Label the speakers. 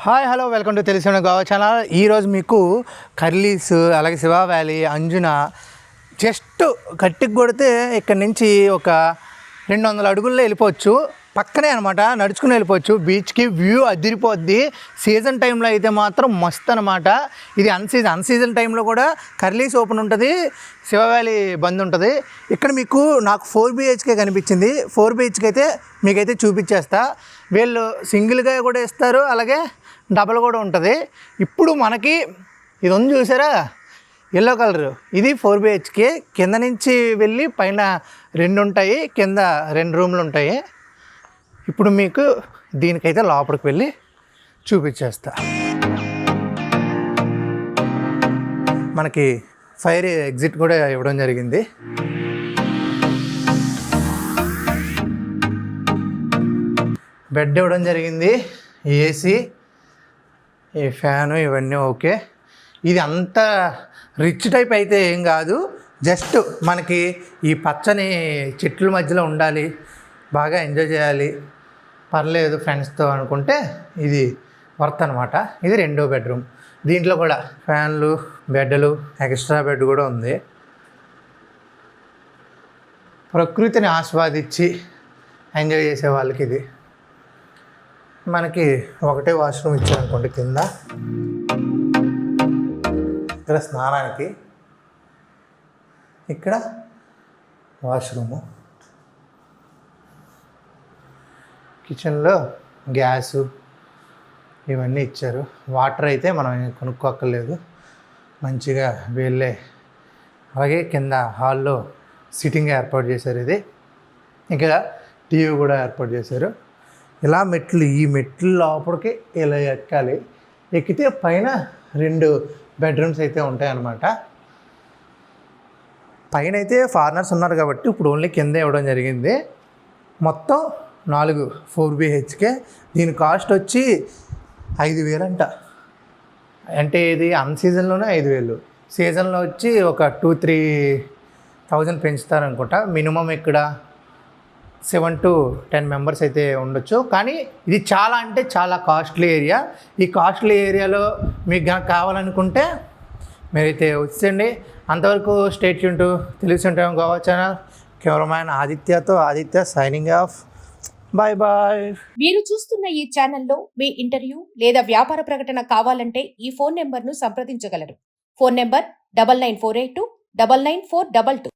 Speaker 1: Hi hello welcome to తెలిసిన Goa channel. ఈరోజు మీకు కర్లీస్ అలాగే శివ వ్యాలీ అంజున జస్ట్ గట్టికి కొడితే ఇక్కడ నుంచి ఒక 200 అడుగుల్లో వెళ్ళిపోవచ్చు. పక్కనే అనమాట, నడుచుకుని వెళ్ళిపోవచ్చు. బీచ్కి వ్యూ అదిరిపోద్ది. సీజన్ టైంలో అయితే మాత్రం మస్త్ అనమాట. ఇది అన్సీజన్ టైంలో కూడా కర్లీస్ ఓపెన్ ఉంటుంది, శివ వ్యాలీ బంద్ ఉంటుంది. ఇక్కడ మీకు నాకు 4 BHK కనిపించింది. 4 BHK అయితే మీకైతే చూపించేస్తా. వీళ్ళు సింగిల్గా కూడా ఇస్తారు, అలాగే డబల్ కూడా ఉంటుంది. ఇప్పుడు మనకి ఇది ఉంది చూసారా, ఎల్లో కలర్, ఇది 4 BHK. కింద నుంచి వెళ్ళి పైన 2 ఉంటాయి, కింద 2 రూమ్లు ఉంటాయి. ఇప్పుడు మీకు దీనికైతే లోపలికి వెళ్ళి చూపించేస్తా. మనకి ఫైర్ ఎగ్జిట్ కూడా ఇవ్వడం జరిగింది. బెడ్ ఇవ్వడం జరిగింది, ఏసీ, ఈ ఫ్యాను, ఇవన్నీ ఓకే. ఇది అంత రిచ్ టైప్ అయితే ఏం కాదు, జస్ట్ మనకి ఈ పచ్చని చెట్ల మధ్యలో ఉండాలి, బాగా ఎంజాయ్ చేయాలి, పర్లేదు ఫ్రెండ్స్తో అనుకుంటే ఇది వర్త్ అనమాట. ఇది 2వ బెడ్రూమ్. దీంట్లో కూడా ఫ్యాన్లు, బెడ్లు, ఎక్స్ట్రా బెడ్ కూడా ఉంది. ప్రకృతిని ఆస్వాదించి ఎంజాయ్ చేసే వాళ్ళకి ఇది. మనకి ఒకటే వాష్రూమ్ ఇచ్చారనుకోండి కింద. ఇక్కడ స్నానానికి, ఇక్కడ వాష్రూము, కిచెన్లో గ్యాసు ఇవన్నీ ఇచ్చారు. వాటర్ అయితే మనం కొనుక్కోక్కర్లేదు, మంచిగా వీళ్ళే. అలాగే కింద హాల్లో సిట్టింగ్ ఏర్పాటు చేశారు. ఇది ఇక్కడ టీవీ కూడా ఏర్పాటు చేశారు. ఇలా మెట్లు, ఈ మెట్లు లోపలికి ఇలా ఎక్కాలి. ఎక్కితే పైన 2 బెడ్రూమ్స్ అయితే ఉంటాయన్నమాట. పైన అయితే ఫారినర్స్ ఉన్నారు కాబట్టి ఇప్పుడు ఓన్లీ కింద ఇవ్వడం జరిగింది. మొత్తం 4 BHK. దీని కాస్ట్ వచ్చి 5,000 అంట. అంటే ఇది అన్సీజన్లోనే 5,000, సీజన్లో వచ్చి ఒక 2-3,000 పెంచుతారనుకుంటా. మినిమం ఇక్కడ 7 to 10 మెంబర్స్ అయితే ఉండొచ్చు. కానీ ఇది చాలా అంటే చాలా కాస్ట్లీ ఏరియా. ఈ కాస్ట్లీ ఏరియాలో మీకు కావాలనుకుంటే మీరైతే వచ్చేయండి. అంతవరకు స్టేట్ ట్యూన్ టు తెలుసుంటాం Goa channel. Cameraman Aditya signing off. Bye bye.
Speaker 2: మీరు చూస్తున్న ఈ ఛానల్లో మీ ఇంటర్వ్యూ లేదా వ్యాపార ప్రకటన కావాలంటే ఈ ఫోన్ నెంబర్ను సంప్రదించగలరు. Phone number 9948299422.